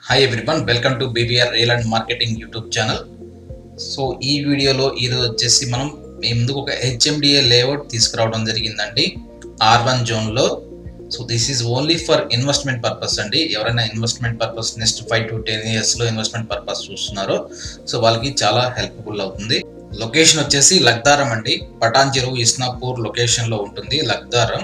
Hi everyone, welcome to BBR real and marketing YouTube channel. So ఈ వీడియోలో ఈరోజు వచ్చేసి మనం మీ ముందుకు ఒక హెచ్ఎండిఏ లేఅవుట్ తీసుకురావడం జరిగిందండి R1 జోన్లో. So this is only for investment purpose అండి. ఎవరైనా ఇన్వెస్ట్మెంట్ పర్పస్ నెక్స్ట్ 5 to 10 ఇయర్స్లో ఇన్వెస్ట్మెంట్ పర్పస్ చూస్తున్నారో సో వాళ్ళకి చాలా హెల్ప్ఫుల్ అవుతుంది. లొకేషన్ వచ్చేసి లగ్దారం అండి. పటాన్ చెరువు ఇస్నాపూర్ లొకేషన్లో ఉంటుంది లగ్దారం.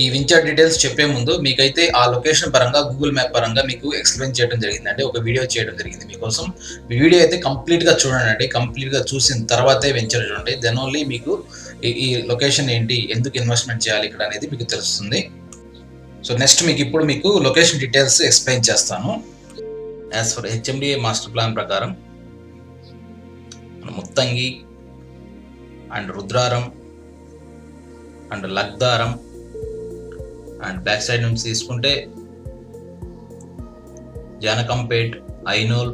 ఈ వెంచర్ డీటెయిల్స్ చెప్పే ముందు మీకైతే ఆ లొకేషన్ పరంగా గూగుల్ మ్యాప్ పరంగా మీకు ఎక్స్ప్లెయిన్ చేయడం జరిగిందండి. ఒక వీడియో చేయడం జరిగింది మీకోసం. ఈ వీడియో అయితే కంప్లీట్గా చూడండి. కంప్లీట్గా చూసిన తర్వాతే వెంచర్ చూడండి. దెన్ ఓన్లీ మీకు ఈ లొకేషన్ ఏంటి, ఎందుకు ఇన్వెస్ట్మెంట్ చేయాలి ఇక్కడ అనేది మీకు తెలుస్తుంది. సో నెక్స్ట్ మీకు లొకేషన్ డీటెయిల్స్ ఎక్స్ప్లెయిన్ చేస్తాను. As for HMDA master plan ప్రకారం Muthangi and Rudraram and Lakdaram and back side నుంచి తీసుకుంటే జానకంపేట్, ఐనోల్,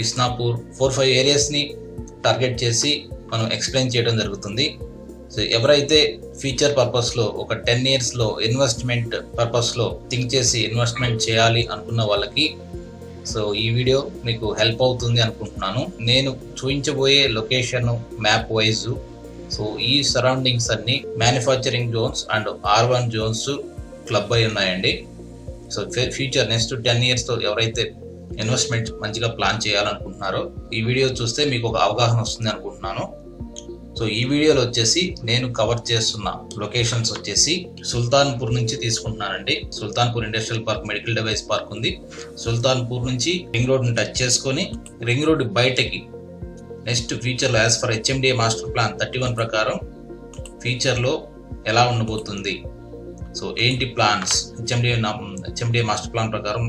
ఇస్నాపూర్ 4-5 ఏరియాస్ని టార్గెట్ చేసి మనం ఎక్స్ప్లెయిన్ చేయడం జరుగుతుంది. సో ఎవరైతే ఫ్యూచర్ పర్పస్లో ఒక 10 ఇయర్స్లో ఇన్వెస్ట్మెంట్ పర్పస్లో థింక్ చేసి ఇన్వెస్ట్మెంట్ చేయాలి అనుకున్న వాళ్ళకి సో ఈ వీడియో మీకు హెల్ప్ అవుతుంది అనుకుంటున్నాను. నేను చూపించబోయే లొకేషన్ మ్యాప్ వైజు సో ఈ సరౌండింగ్స్ అన్ని manufacturing zones and R1 zones club అయి ఉన్నాయండి. సో ఫ్యూచర్ నెక్స్ట్ 10 ఇయర్స్తో ఎవరైతే ఇన్వెస్ట్మెంట్ మంచిగా ప్లాన్ చేయాలనుకుంటున్నారో ఈ వీడియో చూస్తే మీకు ఒక అవగాహన వస్తుంది అనుకుంటున్నాను. సో ఈ వీడియోలో వచ్చేసి నేను కవర్ చేస్తున్న లొకేషన్స్ వచ్చేసి సుల్తాన్పూర్ నుంచి తీసుకుంటున్నానండి. Sultanpur industrial park, medical device park ఉంది. సుల్తాన్పూర్ నుంచి రింగ్ రోడ్ని టచ్ చేసుకొని రింగ్ రోడ్ బయటకి నెక్స్ట్ ఫ్యూచర్లో as for HMDA master plan 31 ప్రకారం ఫ్యూచర్లో ఎలా ఉండబోతుంది, సో ఏంటి ప్లాన్స్, హెచ్ఎండిఏ మాస్టర్ ప్లాన్ ప్రకారం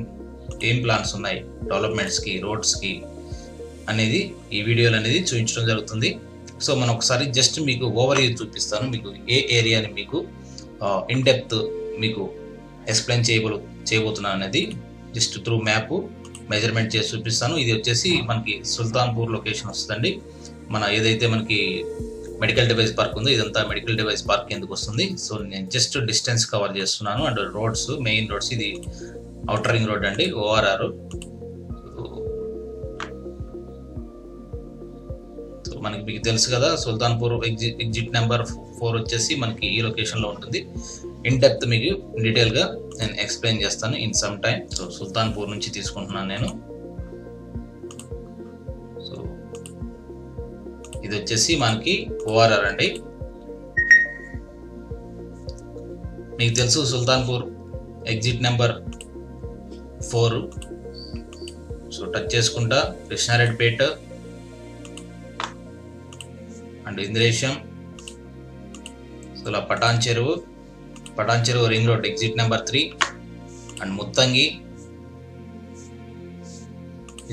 ఏం ప్లాన్స్ ఉన్నాయి డెవలప్మెంట్స్కి, రోడ్స్కి అనేది ఈ వీడియోలో అనేది చూపించడం జరుగుతుంది. సో మనం ఒకసారి జస్ట్ మీకు ఓవర్ వ్యూ చూపిస్తాను. మీకు ఏ ఏరియాని మీకు ఇన్ డెప్త్ మీకు ఎక్స్ప్లెయిన్ చేయబోతున్నాను అనేది జస్ట్ త్రూ మ్యాప్ మెజర్మెంట్ చేసి చూపిస్తాను. ఇది వచ్చేసి మనకి సుల్తాన్పూర్ లొకేషన్ వస్తుందండి. మన ఏదైతే మనకి మెడికల్ డివైస్ పార్క్ ఉందో ఇదంతా మెడికల్ డివైస్ పార్క్ ఎందుకు వస్తుంది. సో నేను జస్ట్ డిస్టెన్స్ కవర్ చేస్తున్నాను. అండ్ రోడ్స్, మెయిన్ రోడ్స్, ఇది అవుటర్ రింగ్ రోడ్ అండి, ORR. సో మనకి మీకు తెలుసు కదా, సుల్తాన్పూర్ ఎగ్జిట్ నెంబర్ 4 వచ్చేసి మనకి ఈ లొకేషన్లో ఉంటుంది. ఇన్ డెప్త్ మీకు డీటెయిల్గా నేను ఎక్స్ప్లెయిన్ చేస్తాను in some time. So Sultanpur నుంచి తీసుకుంటున్నాను నేను. సో ఇది వచ్చేసి మనకి ORR అండి. మీకు తెలుసు Sultanpur exit number 4. So touch చేసుకుంటా కృష్ణారెడ్డిపేట అండ్ ఇంద్రేశం, సో ఇలా పటాన్ చెరువు ring road exit number 3 and Muthangi,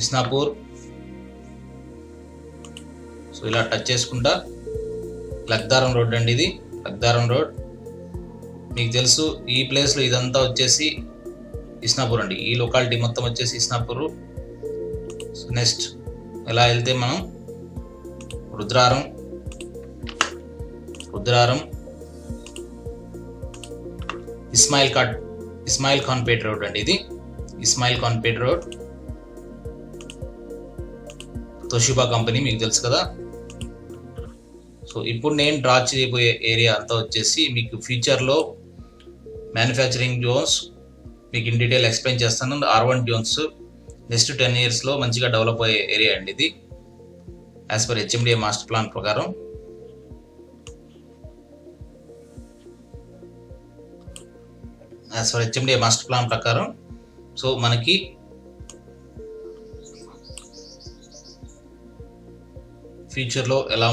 Isnapur. So ఇలా టచ్ చేసుకుంటా లగ్దారం రోడ్ అండి. ఇది లగ్దారం రోడ్. మీకు తెలుసు ఈ ప్లేస్లో ఇదంతా వచ్చేసి ఇస్నాపూర్ అండి. ఈ లొకాలిటీ మొత్తం వచ్చేసి ఇస్నాపూర్. సో నెక్స్ట్ ఎలా వెళ్తే మనం రుద్రారం, ఇస్మాయిల్ ఖాన్పేట్ రోడ్ అండి. ఇది Ismail Khanpet road, Toshiba company మీకు తెలుసు కదా. సో ఇప్పుడు నేను డ్రా చేయబోయే ఏరియా అంతా వచ్చేసి మీకు ఫ్యూచర్లో మ్యానుఫ్యాక్చరింగ్ జోన్స్ మీకు ఇన్ డీటెయిల్ ఎక్స్ప్లెయిన్ చేస్తాను. R1 జోన్స్ నెక్స్ట్ 10 ఇయర్స్లో మంచిగా డెవలప్ అయ్యే ఏరియా అండి ఇది as per HMDA master plan ప్రకారం. As for HMDA master plan ప్రకారం సో మనకి ఫ్యూచర్లో ఎలా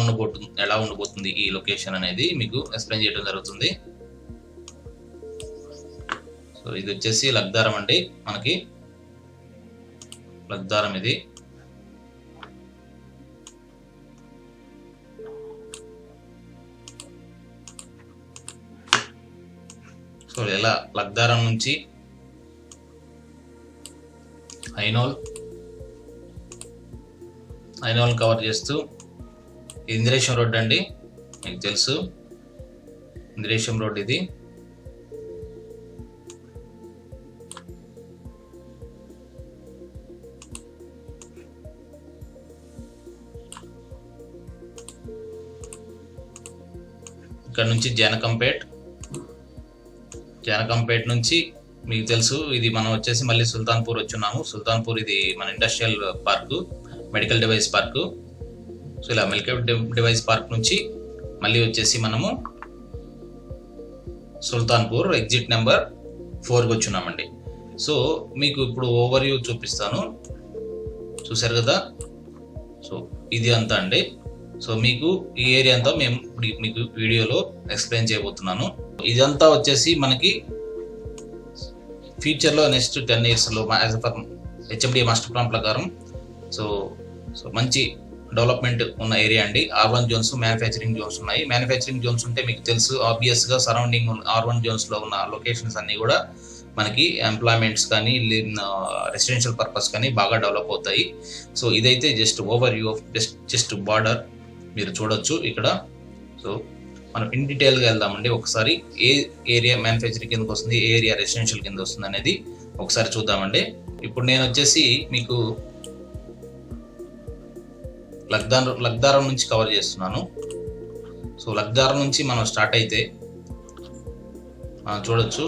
ఉండబోతుంది ఈ లొకేషన్ అనేది మీకు ఎక్స్ప్లెయిన్ చేయడం జరుగుతుంది. సో ఇది వచ్చేసి లగ్దారం అండి. మనకి లగ్దారం ఇది. సో ఇలా లగ్దారం నుంచి ఐనోల్ కవర్ చేస్తూ ఇంద్రేశం రోడ్ అండి. మీకు తెలుసు ఇంద్రేశం రోడ్ ఇది. ఇక్కడ నుంచి జానకంపేట్ నుంచి మీకు తెలుసు ఇది మనం వచ్చేసి మళ్ళీ సుల్తాన్పూర్ వచ్చున్నాము. సుల్తాన్పూర్ ఇది మన industrial park, medical device park. So ఇలా మెడికల్ డివైస్ పార్క్ నుంచి మళ్ళీ వచ్చేసి మనము సుల్తాన్పూర్ ఎగ్జిట్ నెంబర్ 4కి వచ్చున్నామండి. సో మీకు ఇప్పుడు ఓవర్ వ్యూ చూపిస్తాను, చూసారు కదా. సో ఇది అంతా అండి. సో మీకు ఈ ఏరియా అంతా మేము మీకు వీడియోలో ఎక్స్ప్లెయిన్ చేయబోతున్నాను. ఇదంతా వచ్చేసి మనకి ఫ్యూచర్లో నెక్స్ట్ 10 yearsలో as per HMDA master plan ప్రకారం సో మంచి డెవలప్మెంట్ ఉన్న ఏరియా అండి. R1 జోన్స్, మ్యానుఫ్యాక్చరింగ్ జోన్స్ ఉన్నాయి. మ్యానుఫ్యాక్చరింగ్ జోన్స్ ఉంటే మీకు తెలుసు ఆబ్వియస్గా సరౌండింగ్ R1 జోన్స్లో ఉన్న లొకేషన్స్ అన్నీ కూడా మనకి ఎంప్లాయ్మెంట్స్ కానీ రెసిడెన్షియల్ పర్పస్ కానీ బాగా డెవలప్ అవుతాయి. సో ఇదైతే just over view of just border మీరు చూడొచ్చు ఇక్కడ. సో మనం ఇన్ డీటెయిల్గా వెళ్దామండి. ఒకసారి ఏ ఏరియా మ్యానుఫ్యాక్చరింగ్ కిందకి వస్తుంది, ఏ ఏరియా రెసిడెన్షియల్ కింద వస్తుంది అనేది ఒకసారి చూద్దామండి. ఇప్పుడు నేను వచ్చేసి మీకు లగ్దారం నుంచి కవర్ చేస్తున్నాను. సో లగ్దారం నుంచి మనం స్టార్ట్ అయితే చూడొచ్చు,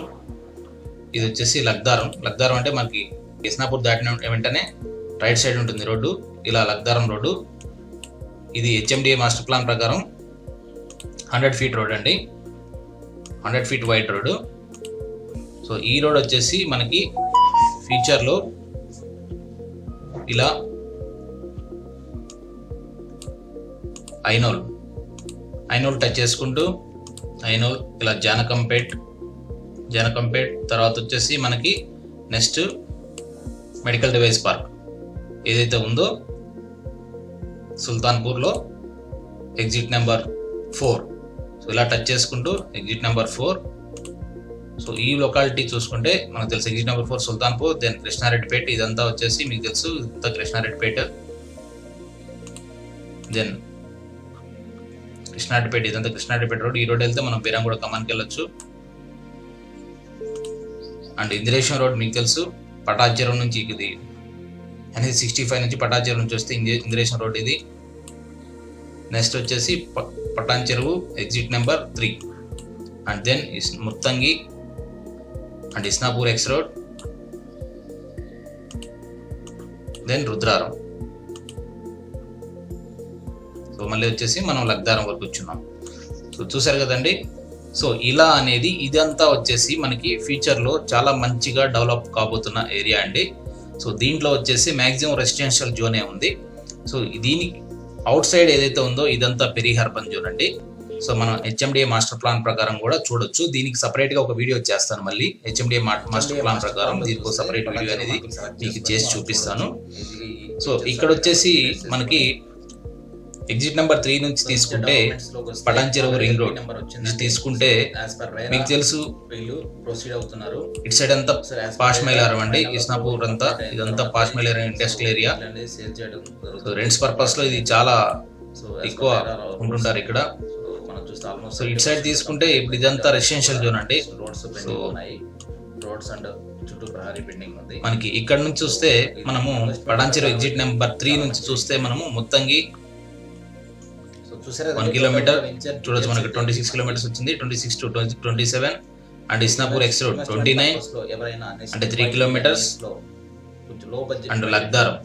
ఇది వచ్చేసి లగ్దారం అంటే మనకి కిస్నాపూర్ దాటిన వెంటనే రైట్ సైడ్ ఉంటుంది రోడ్డు, ఇలా లగ్దారం రోడ్డు. ఇది హెచ్ఎండిఏ మాస్టర్ ప్లాన్ ప్రకారం 100 feet రోడ్ అండి, 100 feet వైడ్ రోడ్డు. సో ఈ రోడ్ వచ్చేసి మనకి ఫ్యూచర్లో ఇలా ఐనోల్ టచ్ చేసుకుంటూ ఇలా జానకంపేట్ తర్వాత వచ్చేసి మనకి నెక్స్ట్ మెడికల్ డివైస్ పార్క్ ఏదైతే ఉందో సుల్తాన్పూర్లో ఎగ్జిట్ నెంబర్ 4. సో ఇలా టచ్ చేసుకుంటూ ఎగ్జిట్ నెంబర్ 4. సో ఈ లొకాలిటీ చూసుకుంటే మనకు తెలుసు exit number 4 Sultanpur, then Krishnareddypet. ఇదంతా వచ్చేసి మీకు తెలుసు ఇంత కృష్ణారెడ్డిపేట, దెన్ ఇదంతా కృష్ణారెడ్డిపేట రోడ్. ఈ రోడ్ వెళ్తే మనం బీరంగూడ కమాన్కి వెళ్ళొచ్చు. అండ్ ఇందిరేశ్వరం రోడ్ మీకు తెలుసు పటాచెరువు నుంచి ఇది అనేది 65 నుంచి పటాచెరువు నుంచి వస్తే ఇందిరేశ్వరం రోడ్ ఇది. నెక్స్ట్ వచ్చేసి Patancheru exit number 3 and then Muthangi and Isnapur X road, then Rudraram. So మళ్ళీ వచ్చేసి మనం లగ్దారం వరకు వచ్చున్నాం. సో చూసారు కదండి. సో ఇలా అనేది ఇదంతా వచ్చేసి మనకి ఫ్యూచర్లో చాలా మంచిగా డెవలప్ కాబోతున్న ఏరియా అండి. సో దీంట్లో వచ్చేసి మ్యాక్సిమం రెసిడెన్షియల్ జోనే ఉంది. సో దీని అవుట్ సైడ్ ఏదైతే ఉందో ఇదంతా పెరి అర్బన్ జోన్ అండి. సో మనం హెచ్ఎండిఏ మాస్టర్ ప్లాన్ ప్రకారం కూడా చూడొచ్చు. దీనికి సపరేట్ గా ఒక వీడియో చేస్తాను మళ్ళీ హెచ్ఎండిఏ మాస్టర్ ప్లాన్ ప్రకారం దీనికి సపరేట్ వీడియో అనేది మీకు చేసి చూపిస్తాను. సో ఇక్కడ వచ్చేసి మనకి ఎగ్జిట్ నెంబర్ 3 నుంచి తీసుకుంటే పటాన్ చెరువు రింగ్ రోడ్ నుంచి తీసుకుంటే మీకు తెలుసు ఇటు సైడ్ అంతా పాష్ మైలారం అండి, ఇస్నాపూర్ అంతా ఇదంతా Pashamylaram industrial area. So rents purpose లో ఇది చాలా ఎక్కువ ఉంటుంటారు ఇక్కడ. సో ఇటు సైడ్ తీసుకుంటే ఇప్పుడు ఇదంతా రెసిడెన్షియల్ జోన్ అండి. సో మనకి ఇక్కడ నుంచి చూస్తే మనము పటాన్ చెరువు ఎగ్జిట్ నెంబర్ 3 నుంచి చూస్తే మనము ముత్తంగి 1 kilometer చూడొచ్చు. మనకి 26 kilometers వచ్చింది, 26 to 27. And Isnapur X road 29 అంటే 3 kilometers. And Lakdaram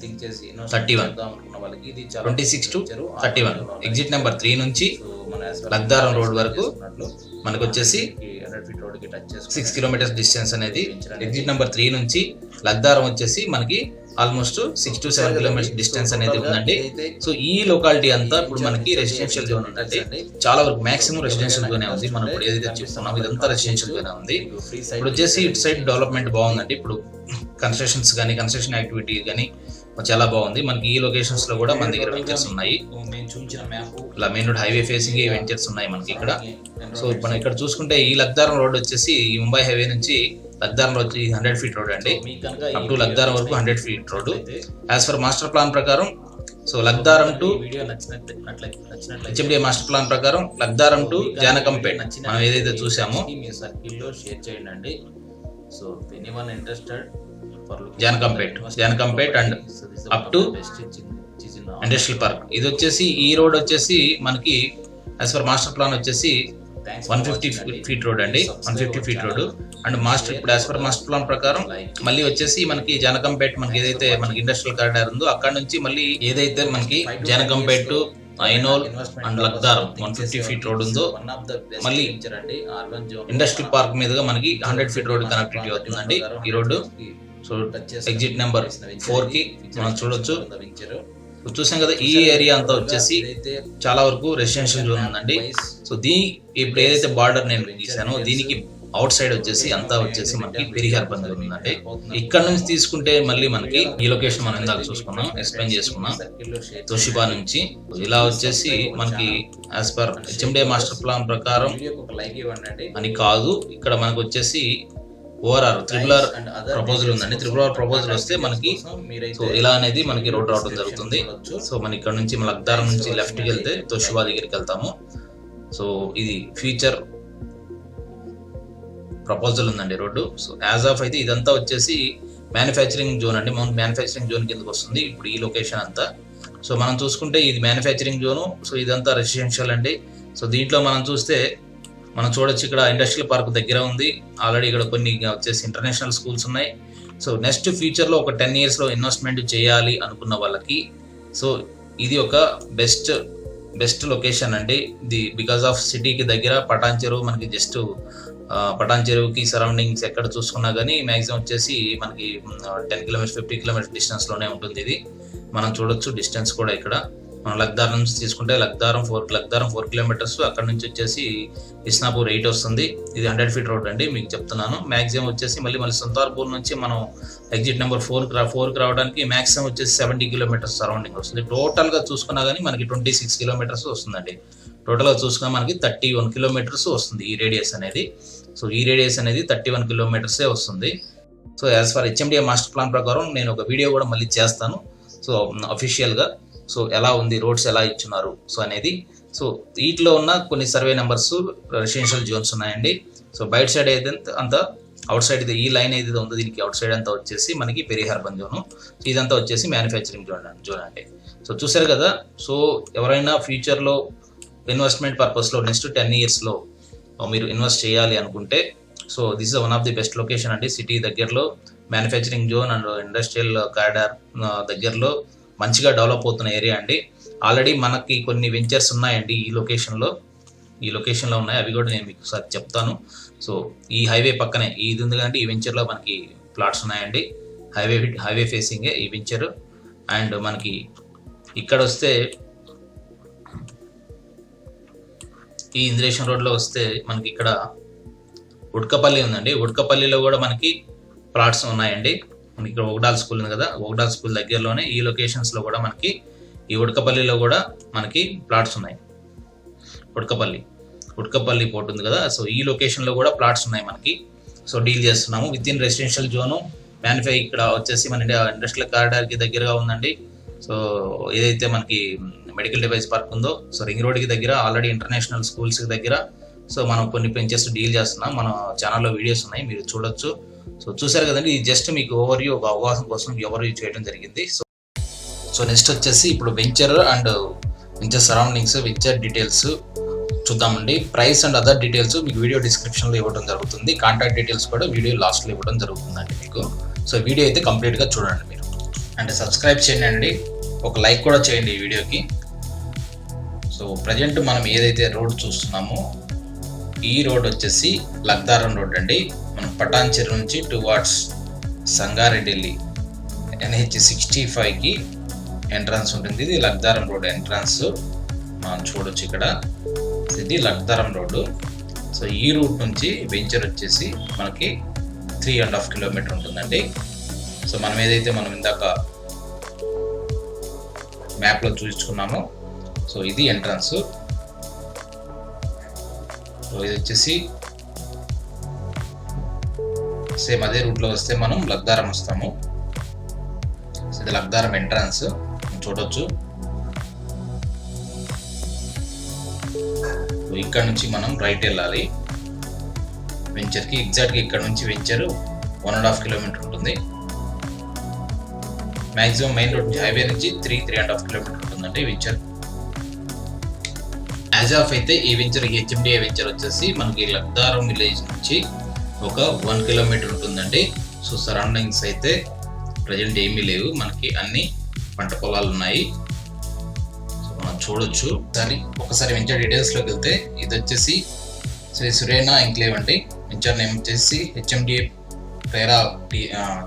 31 26 to 31 exit number 3 నుంచి లగ్దారం రోడ్ వరకు మనకు వచ్చేసి 6 kilometers డిస్టెన్స్ అనేది ఎగ్జిట్ నెంబర్ 3 నుంచి లగ్దారం వచ్చేసి మనకి ఆల్మోస్ట్ 6 to 7 kilometers డిస్టెన్స్ అనేది ఉందండి. సో ఈ లొకాలిటీ అంతా ఇప్పుడు మనకి రెసిడెన్షియల్ జోన్ ఉందండి. చాలా వరకు మాక్సిమం రెసిడెన్షియల్ జోనే ఉంది. మనం ఇప్పుడు ఏదైతే చూస్తున్నాం ఇదంతా రెసిడెన్షియల్ జోనే ఉంది. ఇప్పుడు వచ్చేసి ఇటు సైడ్ డెవలప్మెంట్ బాగుందండి. ఇప్పుడు కన్స్ట్రక్షన్ యాక్టివిటీ కానీ చాలా బాగుంది. మనకి ఈ లొకేషన్స్ లో కూడా మన దగ్గర వెంచర్స్ ఉన్నాయి. ఇలా main road highway facing ventures ఉన్నాయి మనకి ఇక్కడ. సో మనం ఇక్కడ చూసుకుంటే ఈ లగ్దారం రోడ్ వచ్చేసి ఈ ముంబై హైవే నుంచి లగ్దారం రోడ్ 100 feet రోడ్ అండి. అప్ టు లగ్దారం వరకు 100 feet road as per master plan ప్రకారం. So Lakdaram to HMDA master plan ప్రకారం లగ్దారం టు జానకంపేట్ మనం ఏదైతే చూసామో షేర్ చేయండి. So anyone interested Janakampet and up to industrial park. ఇది వచ్చేసి ఈ రోడ్ వచ్చేసి మనకి యాజ్ పర్ మాస్టర్ ప్లాన్ వచ్చేసి 150 ఫీట్ రోడ్ అండి, 150 ఫీట్ రోడ్. అండ్ మాస్టర్ ఇప్పుడు యాజ్ పర్ మాస్టర్ ప్లాన్ ప్రకారం మళ్ళీ వచ్చేసి మనకి జనకంపేట్ మనకి ఏదైతే మనకి ఇండస్ట్రియల్ కారిడార్ ఉందో అక్కడ నుంచి మళ్ళీ ఏదైతే మనకి జనకంపేట్, ఐనోల్ అండ్ లక్దారం 150 ఫీట్ రోడ్ ఉందో మళ్ళీ ఇండస్ట్రియల్ పార్క్ మీదుగా మనకి 100 ఫీట్ రోడ్ కనెక్టివిటీ అవుతుందండి ఈ రోడ్డు. సో ఎగ్జిట్ నెంబర్ 4 కి మనం చూడొచ్చు. చూసాం కదా, ఈ ఏరియా అంతా వచ్చేసి చాలా వరకు రెసిడెన్షియల్ జోన్ ఉందండి. సో ఇప్పుడు ఏదైతే బార్డర్ నేను గీసానో దీనికి అవుట్ సైడ్ వచ్చేసి అంతా వచ్చేసి మనకి పెరిహార్ బంద్ ఉందండి. ఇక్కడ నుంచి తీసుకుంటే మళ్ళీ మనకి ఈ లొకేషన్ మనం ఇందాక చూసుకున్నాం, ఎక్స్ప్లెయిన్ చేసుకున్నాం, తోషిబా నుంచి ఇలా వచ్చేసి మనకి as per HMDA master plan ప్రకారం అని కాదు, ఇక్కడ మనకు వచ్చేసి ఓఆర్ఆర్ త్రిబుల్ ప్రపోజల్ ఉందండి. త్రిబుల్ ప్రపోజల్ వస్తే మనకి సో ఇలా అనేది మనకి రోడ్ రావడం జరుగుతుంది. సో మన ఇక్కడ నుంచి మన లక్దారం నుంచి లెఫ్ట్కి వెళ్తే తోషిబా దగ్గరికి వెళ్తాము. సో ఇది ఫ్యూచర్ ప్రపోజల్ ఉందండి రోడ్డు. సో యాజ్ ఆఫ్ అయితే ఇదంతా వచ్చేసి మ్యానుఫ్యాక్చరింగ్ జోన్ అండి, మన మ్యానుఫ్యాక్చరింగ్ జోన్ కిందకి వస్తుంది ఇప్పుడు ఈ లొకేషన్ అంతా. సో మనం చూసుకుంటే ఇది మ్యానుఫ్యాక్చరింగ్ జోను, సో ఇదంతా రెసిడెన్షియల్ అండి. సో దీంట్లో మనం చూస్తే మనం చూడొచ్చు ఇక్కడ ఇండస్ట్రియల్ పార్క్ దగ్గర ఉంది ఆల్రెడీ. ఇక్కడ కొన్ని వచ్చేసి ఇంటర్నేషనల్ స్కూల్స్ ఉన్నాయి. సో నెక్స్ట్ ఫ్యూచర్లో ఒక 10 yearsలో ఇన్వెస్ట్మెంట్ చేయాలి అనుకున్న వాళ్ళకి సో ఇది ఒక బెస్ట్ లొకేషన్ అండి. ఇది బికాస్ ఆఫ్ సిటీకి దగ్గర పటాన్ చెరువు మనకి జస్ట్ పటాన్ చెరువుకి సరౌండింగ్స్ ఎక్కడ చూసుకున్నా కానీ మ్యాక్సిమం వచ్చేసి మనకి 10 kilometers 50 kilometers డిస్టెన్స్లోనే ఉంటుంది. ఇది మనం చూడొచ్చు డిస్టెన్స్ కూడా. ఇక్కడ మనం లక్దారం నుంచి తీసుకుంటే లక్దారం 4 kilometers, అక్కడ నుంచి వచ్చేసి ఇస్నాపూర్ 8 వస్తుంది. ఇది 100 ఫీట్ రోడ్ అండి మీకు చెప్తున్నాను. మ్యాక్సిమం వచ్చేసి మళ్ళీ సుల్తాన్పూర్ నుంచి మనం ఎగ్జిట్ నెంబర్ 4కి రావడానికి మ్యాక్సిమం వచ్చేసి 70 kilometers సరౌండింగ్ వస్తుంది. టోటల్గా చూసుకున్నా కానీ మనకి 26 kilometers వస్తుందండి. టోటల్గా చూసుకున్నా మనకి 31 kilometers వస్తుంది ఈ రేడియస్ అనేది. సో ఈ రేడియస్ అనేది 31 kilometers వస్తుంది. So as for HMDA master plan ప్రకారం నేను ఒక వీడియో కూడా మళ్ళీ చేస్తాను సో అఫీషియల్గా. సో ఎలా ఉంది, రోడ్స్ ఎలా ఇచ్చున్నారు సో అనేది. సో వీటిలో ఉన్న కొన్ని సర్వే నెంబర్స్ రెసిడెన్షియల్ జోన్స్ ఉన్నాయండి. సో బయట సైడ్ అయితే అంతా అవుట్ సైడ్ ఈ లైన్ ఏదైతే ఉందో దీనికి అవుట్ సైడ్ అంతా వచ్చేసి మనకి పెరిహార్ బంద్ జోను. ఇదంతా వచ్చేసి మ్యానుఫ్యాక్చరింగ్ జోన్ అంటే. సో చూసారు కదా. సో ఎవరైనా ఫ్యూచర్లో ఇన్వెస్ట్మెంట్ పర్పస్లో నెక్స్ట్ 10 yearsలో మీరు ఇన్వెస్ట్ చేయాలి అనుకుంటే so this is one of the best location అండి. సిటీ దగ్గరలో manufacturing zone and industrial corridor దగ్గరలో మంచిగా డెవలప్ అవుతున్న ఏరియా అండి. ఆల్రెడీ మనకి కొన్ని వెంచర్స్ ఉన్నాయండి ఈ లొకేషన్లో ఉన్నాయి. అవి కూడా నేను మీకు ఒకసారి చెప్తాను. సో ఈ హైవే పక్కనే ఇది ఉంది కంటే ఈ వెంచర్లో మనకి ప్లాట్స్ ఉన్నాయండి. హైవే ఫేసింగే ఈ వెంచర్. అండ్ మనకి ఇక్కడ వస్తే ఈ ఇంద్రేశం రోడ్లో వస్తే మనకి ఇక్కడ ఉడ్కపల్లి ఉందండి. ఉడ్కపల్లిలో కూడా మనకి ప్లాట్స్ ఉన్నాయండి. మనకి ఇక్కడ ఒకడాల్ స్కూల్ ఉంది కదా, ఒకడాల్ స్కూల్ దగ్గరలోనే ఈ లొకేషన్స్లో కూడా మనకి ఈ ఉడ్కపల్లిలో కూడా మనకి ప్లాట్స్ ఉన్నాయి. ఉడ్కపల్లి పోర్ట్ ఉంది కదా, సో ఈ లొకేషన్లో కూడా ప్లాట్స్ ఉన్నాయి మనకి. సో డీల్ చేస్తున్నాము విత్ ఇన్ రెసిడెన్షియల్ జోను. ఇక్కడ వచ్చేసి మన ఇండస్ట్రియల్ కారిడార్కి దగ్గరగా ఉందండి. సో ఏదైతే మనకి మెడికల్ డివైస్ పార్క్ ఉందో సో రింగ్ రోడ్కి దగ్గర ఆల్రెడీ ఇంటర్నేషనల్ స్కూల్స్కి దగ్గర సో మనం కొన్ని పెంచెస్ డీల్ చేస్తున్నాం. మన ఛానల్లో వీడియోస్ ఉన్నాయి, మీరు చూడొచ్చు. సో చూసారు కదండి, ఇది జస్ట్ మీకు ఓవర్వ్యూ, ఒక అవగాహన కోసం ఓవర్వ్యూ చేయడం జరిగింది. సో నెక్స్ట్ వచ్చేసి ఇప్పుడు venture and venture surroundings, venture details చూద్దామండి. ప్రైస్ అండ్ అదర్ డీటెయిల్స్ మీకు వీడియో డిస్క్రిప్షన్లో ఇవ్వడం జరుగుతుంది. కాంటాక్ట్ డీటెయిల్స్ కూడా వీడియో లాస్ట్లో ఇవ్వడం జరుగుతుందండి మీకు. సో వీడియో అయితే కంప్లీట్గా చూడండి మీరు. అండ్ సబ్స్క్రైబ్ చేయండి, ఒక లైక్ కూడా చేయండి ఈ వీడియోకి. సో ప్రజెంట్ మనం ఏదైతే రోడ్ చూస్తున్నామో ఈ రోడ్ వచ్చేసి లక్దారం రోడ్ అండి. మనం పటాన్ చెరువు నుంచి టువార్డ్స్ సంగారెడ్డి NH65కి ఎంట్రన్స్ ఉంటుంది. ఇది లక్దారం రోడ్ ఎంట్రన్స్ మనం చూడొచ్చు ఇక్కడ. ఇది లక్దారం రోడ్డు. సో ఈ రూట్ నుంచి వెంచర్ వచ్చేసి మనకి 3.5 kilometers ఉంటుందండి. సో మనం ఏదైతే మనం ఇందాక మ్యాప్లో చూపించుకున్నామో సో ఇది ఎంట్రన్స్. సో ఇది వచ్చేసి సేమ్ అదే రూట్లో వస్తే మనం లక్దారం వస్తాము. సో ఇది లక్దారం ఎంట్రన్స్ చూడొచ్చు. ఇక్కడ నుంచి మనం రైట్ వెళ్ళాలి వెంచర్కి. ఎగ్జాక్ట్గా ఇక్కడ నుంచి వెంచర్ 1.5 kilometers ఉంటుంది. మ్యాక్సిమం మెయిన్ రోడ్ నుంచి హైవే నుంచి 3.5 kilometers ఉంటుందండి వెంచర్. యాజ్ ఆఫ్ అయితే ఈ వెంచర్ హెచ్ఎండిఏ వెంచర్ వచ్చేసి మనకి లగ్దారం విలేజ్ నుంచి ఒక 1 కిలోమీటర్ ఉంటుందండి. సో సరౌండింగ్స్ అయితే ప్రజెంట్ ఏమీ లేవు, మనకి అన్ని పంట పొలాలు ఉన్నాయి. సో మనం చూడొచ్చు. ఒకసారి వెంచర్ డీటెయిల్స్లోకి వెళ్తే ఇది వచ్చేసి శ్రీ సురేనా ఎంక్లేవ్ అండి. వెంచర్ నేమ్ వచ్చేసి HMDA RERA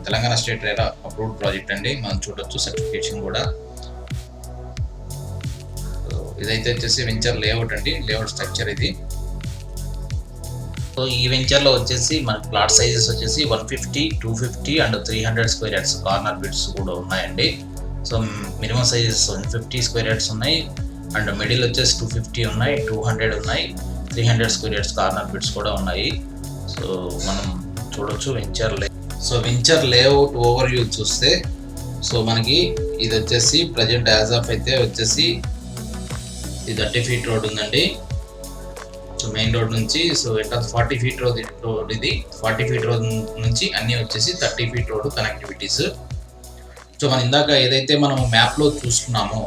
Telangana state RERA approved project అండి. మనం చూడొచ్చు సర్టిఫికేషన్ కూడా. ఇదైతే వచ్చేసి వెంచర్ లేఅవుట్ అండి, లేఅవుట్ స్ట్రక్చర్ ఇది. సో ఈ వెంచర్లో వచ్చేసి మనకి ప్లాట్ సైజెస్ వచ్చేసి 150, 250 and 300 square yards corner bits కూడా ఉన్నాయండి. So minimum sizes 150 square yards ఉన్నాయి, అండ్ మిడిల్ వచ్చేసి 250 ఉన్నాయి, 200 ఉన్నాయి, 300 స్క్వేర్ యార్డ్స్ కార్నర్ బిట్స్ కూడా ఉన్నాయి. సో మనం చూడొచ్చు వెంచర్ లేఅవుట్ ఓవర్ వ్యూ చూస్తే, సో మనకి ఇది వచ్చేసి ప్రజెంట్ యాజ్ ఆఫ్ అయితే వచ్చేసి ఇది 30 ఫీట్ రోడ్ ఉందండి. సో మెయిన్ రోడ్ నుంచి సో ఇట్లా 40 ఫీట్ రోడ్ ఇది 40 ఫీట్ రోడ్ నుంచి అన్నీ వచ్చేసి 30 ఫీట్ రోడ్ కనెక్టివిటీస్. సో మనం ఇందాక ఏదైతే మనం మ్యాప్లో చూసుకున్నామో,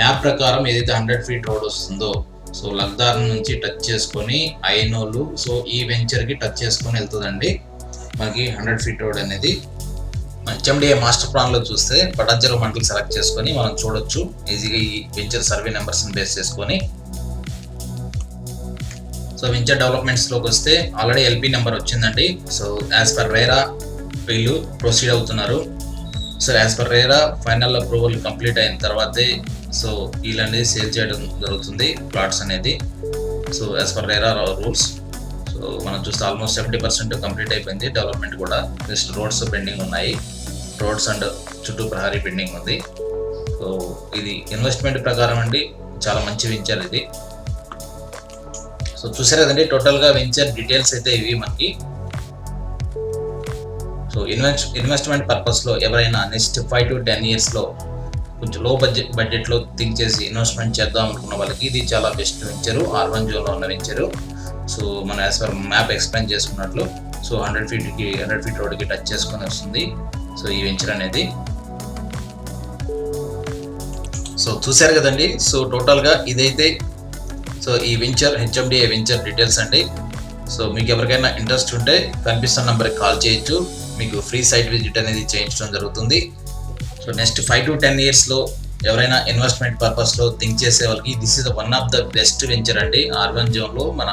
మ్యాప్ ప్రకారం ఏదైతే 100 ఫీట్ రోడ్ వస్తుందో, సో లగ్దారం నుంచి టచ్ చేసుకొని ఐనోలు, సో ఈ వెంచర్కి టచ్ చేసుకొని వెళ్తుందండి మనకి 100 ఫీట్ రోడ్ అనేది. హెచ్ఎండిఏ మాస్టర్ ప్లాన్లో చూస్తే పటాంచెరు మండలి సెలెక్ట్ చేసుకొని మనం చూడొచ్చు ఈజీగా ఈ వెంచర్ సర్వే నెంబర్స్ని బేస్ చేసుకొని. సో వెంచర్ డెవలప్మెంట్స్లోకి వస్తే ఆల్రెడీ ఎల్పీ నెంబర్ వచ్చిందండి. సో యాజ్ పర్ రేరా వీళ్ళు ప్రొసీడ్ అవుతున్నారు. So as per RERA final approval complete అయిన తర్వాతే సో వీళ్ళు అనేది సేల్ చేయడం జరుగుతుంది ప్లాట్స్ అనేది. So as per RERA rules. So మనం చూస్తే ఆల్మోస్ట్ 70% కంప్లీట్ అయిపోయింది డెవలప్మెంట్ కూడా. జస్ట్ రోడ్స్ పెండింగ్ ఉన్నాయి, రోడ్స్ అండ్ చుట్టూ ప్రహారీ పెండింగ్ ఉంది. సో ఇది ఇన్వెస్ట్మెంట్ ప్రకారం అండి చాలా మంచి వెంచర్ ఇది. సో చూసారు కదండి టోటల్గా వెంచర్ డీటెయిల్స్ అయితే ఇవి మనకి. సో ఇన్వెస్ట్మెంట్ పర్పస్లో ఎవరైనా నెక్స్ట్ 5 to 10 ఇయర్స్లో కొంచెం లో బడ్జెట్లో థింక్ చేసి ఇన్వెస్ట్మెంట్ చేద్దాం అనుకున్న వాళ్ళకి ఇది చాలా బెస్ట్ వెంచరు, R1 జోన్లో ఉన్న వెంచరు. సో మన యాజ్ పర్ మ్యాప్ ఎక్స్ప్లెయిన్ చేసుకున్నట్లు సో 100 ఫీట్ రోడ్కి టచ్ చేసుకొని వస్తుంది సో ఈ వెంచర్ అనేది. సో చూసారు కదండి. సో టోటల్గా ఇదైతే సో ఈ వెంచర్ హెచ్ఎండిఏ వెంచర్ డీటెయిల్స్ అండి. సో మీకు ఎవరికైనా ఇంట్రెస్ట్ ఉంటే కనిపిస్తున్న నెంబర్కి కాల్ చేయొచ్చు, మీకు ఫ్రీ సైట్ విజిట్ అనేది చేయించడం జరుగుతుంది. సో నెక్స్ట్ 5 to 10 ఇయర్స్లో ఎవరైనా ఇన్వెస్ట్మెంట్ పర్పస్లో థింక్ చేసే వాళ్ళకి this is one of the best venture అండి. R1 జోన్లో మన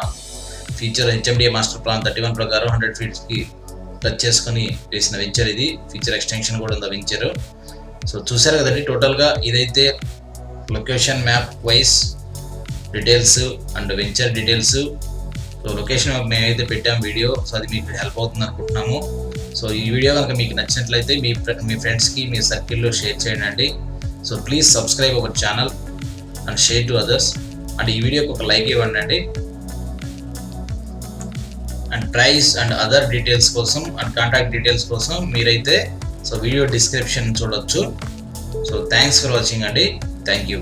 ఫీచర్ హెచ్ఎండిఏ మాస్టర్ ప్లాన్ 31 ప్రకారం 100 ఫీట్స్కి టచ్ చేసుకొని వేసిన వెంచర్ ఇది. ఫీచర్ ఎక్స్టెన్షన్ కూడా ఉంది వెంచర్. సో చూసారు కదండి టోటల్గా ఇదైతే location map wise details and venture details. So location మేమైతే పెట్టాం వీడియో, సో అది మీకు హెల్ప్ అవుతుంది అనుకుంటున్నాము. సో ఈ వీడియో కనుక మీకు నచ్చినట్లయితే మీ ఫ్రెండ్స్కి మీ సర్కిల్లో షేర్ చేయండి. So please subscribe our channel and share to others. And ఈ వీడియోకి ఒక లైక్ ఇవ్వండి. And price and other details కోసం అండ్ కాంటాక్ట్ డీటెయిల్స్ కోసం మీరైతే సో వీడియో డిస్క్రిప్షన్ చూడొచ్చు. సో థ్యాంక్స్ ఫర్ వాచింగ్ అండి. Thank you.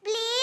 Please